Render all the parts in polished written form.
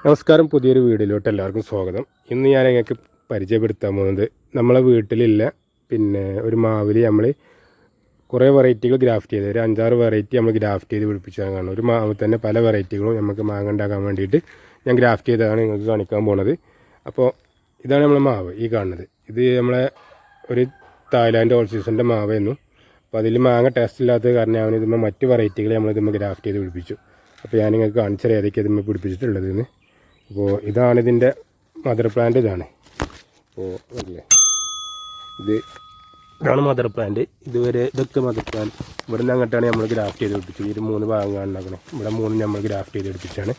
നമസ്കാരം. പുതിയൊരു വീഡിയോയിലോട്ട് എല്ലാവർക്കും സ്വാഗതം. ഇന്ന് ഞാൻ നിങ്ങൾക്ക് പരിചയപ്പെടുത്താൻ പോകുന്നത് നമ്മളെ വീട്ടിലുള്ള ഒരു മാവിൽ നമ്മൾ കുറേ വെറൈറ്റികൾ ഗ്രാഫ്റ്റ് ചെയ്ത് ഒരു 5-6 വെറൈറ്റി നമ്മൾ ഗ്രാഫ്റ്റ് ചെയ്ത് പിടിപ്പിച്ചാൽ കാണും. ഒരു മാവിൽ തന്നെ പല വെറൈറ്റികളും നമുക്ക് മാങ്ങ ഉണ്ടാക്കാൻ വേണ്ടിയിട്ട് ഞാൻ ഗ്രാഫ്റ്റ് ചെയ്തതാണ് നിങ്ങൾക്ക് കാണിക്കാൻ പോകുന്നത്. അപ്പോൾ ഇതാണ് നമ്മളെ മാവ് ഈ കാണുന്നത്. ഇത് നമ്മളെ ഒരു തായ്ലാൻഡ് ഓൾ സീസണിൻ്റെ മാവായിരുന്നു. അപ്പോൾ അതിൽ മാങ്ങ ടേസ്റ്റ് ഇല്ലാത്തത് കാരണം ഞാൻ ഇതുമ്പോൾ മറ്റ് വെറൈറ്റികൾ നമ്മളിതുമ്പോൾ ഗ്രാഫ്റ്റ് ചെയ്ത് പിടിപ്പിച്ചു. അപ്പോൾ ഞാൻ നിങ്ങൾക്ക് കാണിച്ചാൽ ഏതൊക്കെ ഇതുമ്പോൾ പിടിപ്പിച്ചിട്ടുള്ളതെന്ന്. അപ്പോൾ ഇതാണ് ഇതിൻ്റെ മദർ പ്ലാന്റ്. ഇതാണ് അപ്പോൾ അല്ലേ ഇതാണ് മദർ പ്ലാന്റ്. ഇതൊക്കെ മദർ പ്ലാന്റ്. ഇവിടെ നിന്ന് അങ്ങോട്ടാണ് നമ്മൾ ഗ്രാഫ്റ്റ് ചെയ്ത് പിടിപ്പിച്ചത്. ഈ 3 ഭാഗങ്ങളാണ് ഉണ്ടാക്കുന്നത്. ഇവിടെ 3 നമ്മൾ ഗ്രാഫ്റ്റ് ചെയ്ത് പിടിപ്പിച്ചാണ്.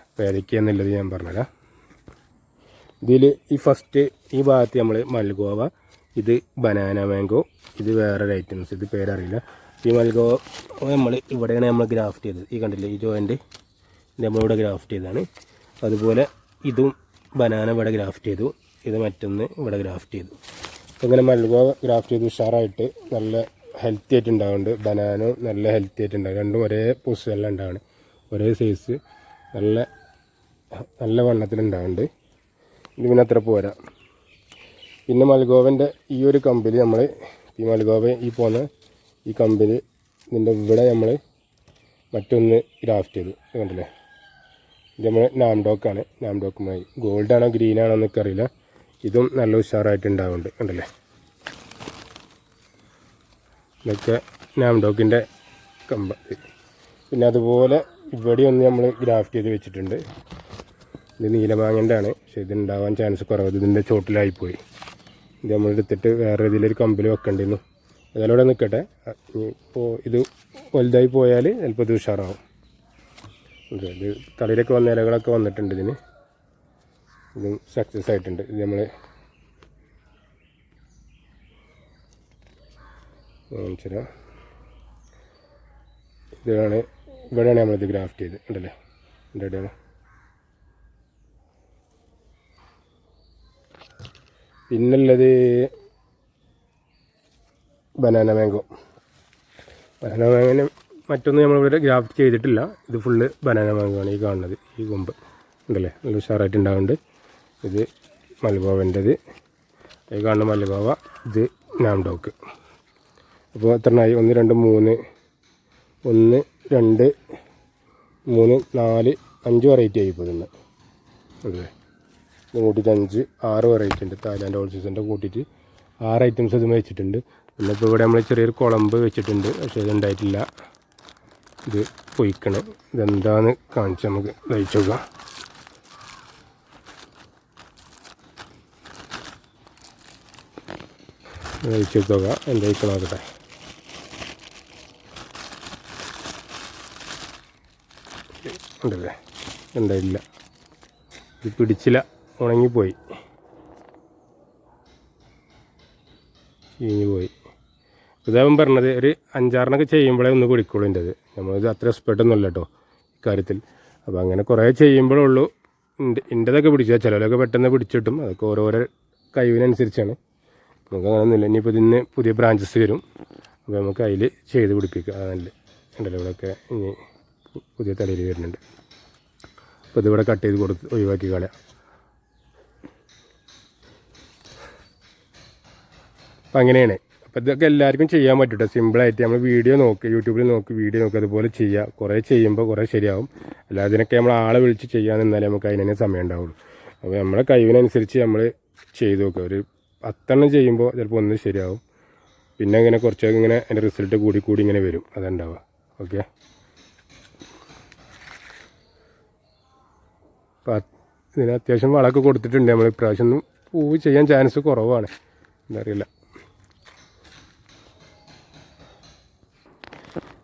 അപ്പോൾ ഏതൊക്കെയാണെന്നുള്ളത് ഞാൻ പറഞ്ഞുതരാം. ഇതിൽ ഈ ഭാഗത്ത് നമ്മൾ മൽഗോവ, ഇത് ബനാന മാംഗോ, ഇത് വേറൊരു ഐറ്റംസ്, ഇത് പേരറിയില്ല. ഈ മൽഗോവ ഇവിടെയാണ് നമ്മൾ ഗ്രാഫ്റ്റ് ചെയ്തത്. ഈ കണ്ടില്ലേ, ഈ ജോയിൻ്റ് നമ്മളിവിടെ ഗ്രാഫ്റ്റ് ചെയ്തതാണ്. അതുപോലെ ഇതും ബനാന ഇവിടെ ഗ്രാഫ്റ്റ് ചെയ്തു. ഇത് മറ്റൊന്ന് ഇവിടെ ഗ്രാഫ്റ്റ് ചെയ്തു. അങ്ങനെ മൽഗോവ ഗ്രാഫ്റ്റ് ചെയ്ത് ഉഷാറായിട്ട് നല്ല ഹെൽത്തി ആയിട്ട് ഉണ്ടാവുന്നുണ്ട്. ബനാനും നല്ല ഹെൽത്തി ആയിട്ട് ഉണ്ടാവും. രണ്ടും ഒരേ പൊസിഷനിലാണ് ഉണ്ടാവുന്നത്. ഒരേ സൈസ് നല്ല വണ്ണത്തിലുണ്ടാവുന്നുണ്ട്. ഇത് പിന്നെ അത്ര പോരാ. പിന്നെ മൽഗോവൻ്റെ ഈ ഒരു കമ്പിൽ നമ്മൾ ഈ കമ്പിൽ ഇതിൻ്റെ ഇവിടെ നമ്മൾ മറ്റൊന്ന് ഗ്രാഫ്റ്റ് ചെയ്തു. കണ്ടില്ലേ, ഇത് നമ്മൾ നാംഡോക്കാണ്. നാംഡോക്കുമായി ഗോൾഡാണോ ഗ്രീനാണോ എന്നൊക്കെ അറിയില്ല. ഇതും നല്ല ഉഷാറായിട്ട് ഉണ്ടാവുന്നുണ്ട്. കണ്ടല്ലേ, ഇതൊക്കെ നാംഡോക്കിൻ്റെ കമ്പ. പിന്നെ അതുപോലെ ഇവിടെ ഒന്ന് നമ്മൾ ഗ്രാഫ്റ്റ് ചെയ്ത് വെച്ചിട്ടുണ്ട്. ഇത് നീലമാങ്ങൻ്റെ ആണ്, പക്ഷേ ഇത് ഉണ്ടാവാൻ ചാൻസ് കുറവ്. ഇതിൻ്റെ ചോട്ടിലായിപ്പോയി. ഇത് നമ്മളെടുത്തിട്ട് വേറെ ഇതിലൊരു കമ്പിൽ വെക്കേണ്ടിയിരുന്നു. ഏതായാലും ഇവിടെ നിൽക്കട്ടെ. ഇപ്പോൾ ഇത് വലുതായി പോയാൽ ചിലപ്പോൾ ഇത് ഉഷാറാവും. ഇത് തളിരൊക്കെ വന്ന ഇലകളൊക്കെ വന്നിട്ടുണ്ട്. ഇതും സക്സസ് ആയിട്ടുണ്ട്. ഇത് നമ്മൾ ഇവിടെയാണ് നമ്മളിത് ഗ്രാഫ്റ്റ് ചെയ്ത്. ഉണ്ടല്ലേ, എൻ്റെ ഇവിടെയാണ്. പിന്നുള്ളത് ബനാന മാംഗോ. മറ്റൊന്നും നമ്മളിവിടെ ഗ്രാഫ്റ്റ് ചെയ്തിട്ടില്ല. ഇത് ഫുള്ള് ബനാന മാംഗോ ആണ് ഈ കാണുന്നത്. ഈ കൊമ്പ് ഉണ്ടല്ലേ, നല്ല ഉഷാറായിട്ട് ഉണ്ടാവുന്നുണ്ട്. ഇത് മൽഗോവൻ്റെത്. ഈ കാണുന്ന മൽഗോവ. ഇത് നാംഡോക്ക്. അപ്പോൾ എത്രണ്ണായി? 1 2 3 1 2 3 4 5 വെറൈറ്റി ആയി ഇപ്പോൾ ഇന്ന്. അല്ലേ, ഇത് കൂട്ടിയിട്ട് 5-6 വെറൈറ്റി ഉണ്ട്. തായ്ലാൻഡ് ഓൾ സീസണിൻ്റെ കൂട്ടിയിട്ട് 6 ഐറ്റംസ് ഇത് വെച്ചിട്ടുണ്ട്. പിന്നെ ഇപ്പോൾ ഇവിടെ നമ്മൾ ചെറിയൊരു കുളമ്പ് വെച്ചിട്ടുണ്ട്, പക്ഷേ ഇതുണ്ടായിട്ടില്ല. ഇത് പൊയ്ക്കണം. ഇതെന്താന്ന് കാണിച്ച് നമുക്ക് കഴിച്ചു നോക്കാം. കഴിച്ചു നോക്കാം എന്താ കഴിക്കണം നോക്കട്ടെ. ഉണ്ടല്ലേ, ഉണ്ടായില്ല. ഇത് പിടിച്ചില്ല, ഉണങ്ങിപ്പോയി, ചീഞ്ഞു പോയി. ഉദാഹരണം പറഞ്ഞത് ഒരു 5-6 ചെയ്യുമ്പോഴേ ഒന്ന് പിടിക്കുള്ളൂ. എൻ്റെ നമ്മളിത് അത്ര എക്സ്പെർട്ടൊന്നുമല്ല കേട്ടോ ഇക്കാര്യത്തിൽ. അപ്പോൾ അങ്ങനെ കുറേ ചെയ്യുമ്പോഴുള്ളൂ എൻ്റെതൊക്കെ പിടിച്ചാൽ. ചിലരൊക്കെ പെട്ടെന്ന് പിടിച്ചിട്ടും. അതൊക്കെ ഓരോരോ കഴിവിനനുസരിച്ചാണ്. നമുക്ക് അങ്ങനെ ഒന്നുമില്ല. ഇനിയിപ്പോൾ ഇതിന് പുതിയ ബ്രാഞ്ചസ് വരും. അപ്പോൾ നമുക്ക് അതിൽ ചെയ്ത് പിടിപ്പിക്കുക. അതല്ല ഉണ്ടല്ലോ, ഇവിടെയൊക്കെ ഇനി പുതിയ തലയിൽ വരുന്നുണ്ട്. അപ്പോൾ ഇതിവിടെ കട്ട് ചെയ്ത് ഒഴിവാക്കി കളയാം. അപ്പം അങ്ങനെയാണ്. അപ്പോൾ ഇതൊക്കെ എല്ലാവർക്കും ചെയ്യാൻ പറ്റും കേട്ടോ. സിമ്പിളായിട്ട് നമ്മൾ യൂട്യൂബിൽ നോക്കി വീഡിയോ നോക്കി അതുപോലെ ചെയ്യുക. കുറേ ചെയ്യുമ്പോൾ കുറേ ശരിയാവും. അല്ലാതെ ഇതിനൊക്കെ നമ്മൾ ആളെ വിളിച്ച് ചെയ്യാൻ നിന്നാലേ നമുക്ക് അതിനെ സമയം ഉണ്ടാവുള്ളൂ. അപ്പോൾ നമ്മളെ കഴിവിനനുസരിച്ച് നമ്മൾ ചെയ്ത് നോക്കുക. ഒരു 10 ചെയ്യുമ്പോൾ ചിലപ്പോൾ ഒന്ന് ശരിയാവും. പിന്നെ ഇങ്ങനെ കുറച്ചൊക്കെ ഇങ്ങനെ അതിൻ്റെ റിസൾട്ട് കൂടി ഇങ്ങനെ വരും. അതുണ്ടാവുക. ഓക്കെ, അപ്പോൾ ഇതിന് അത്യാവശ്യം വളമൊക്കെ കൊടുത്തിട്ടുണ്ട്. നമ്മൾ ഇപ്രാവശ്യം ഒന്നും പൂവ് ചെയ്യാൻ ചാൻസ് കുറവാണ്. എന്നറിയില്ല.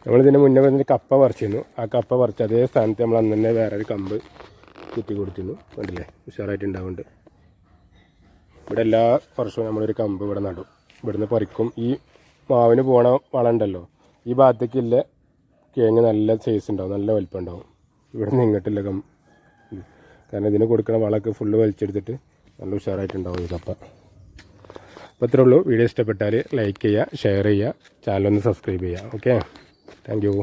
നമ്മളിതിൻ്റെ മുന്നേ പറഞ്ഞ കപ്പ പറിച്ചിരുന്നു. ആ കപ്പ പറിച്ച് അതേ സ്ഥാനത്ത് നമ്മൾ അന്ന് തന്നെ വേറൊരു കമ്പ് കുത്തി കൊടുത്തിരുന്നു. കണ്ടില്ലേ, ഉഷാറായിട്ട് ഉണ്ടാവുന്നുണ്ട്. ഇവിടെ എല്ലാ വർഷവും നമ്മളൊരു കമ്പ് ഇവിടെ നടും. ഇവിടുന്ന് പറിക്കും. ഈ മാവിന് പോണ വളം ഉണ്ടല്ലോ, ഈ ഭാഗത്തേക്കില്ല കിഴങ്ങ് നല്ല സൈസ് ഉണ്ടാവും, നല്ല വലിപ്പം ഉണ്ടാവും. ഇവിടെ നിന്ന് ഇങ്ങോട്ടില്ല കാരണം ഇതിന് കൊടുക്കുന്ന വളമൊക്കെ ഫുള്ള് വലിച്ചെടുത്തിട്ട് നല്ല ഉഷാറായിട്ടുണ്ടാവും ഈ കപ്പ. അപ്പോൾ അത്രേ ഉള്ളൂ. വീഡിയോ ഇഷ്ടപ്പെട്ടാൽ ലൈക്ക് ചെയ്യുക, ഷെയർ ചെയ്യുക, ചാനലൊന്ന് സബ്സ്ക്രൈബ് ചെയ്യുക. Okay, thank you.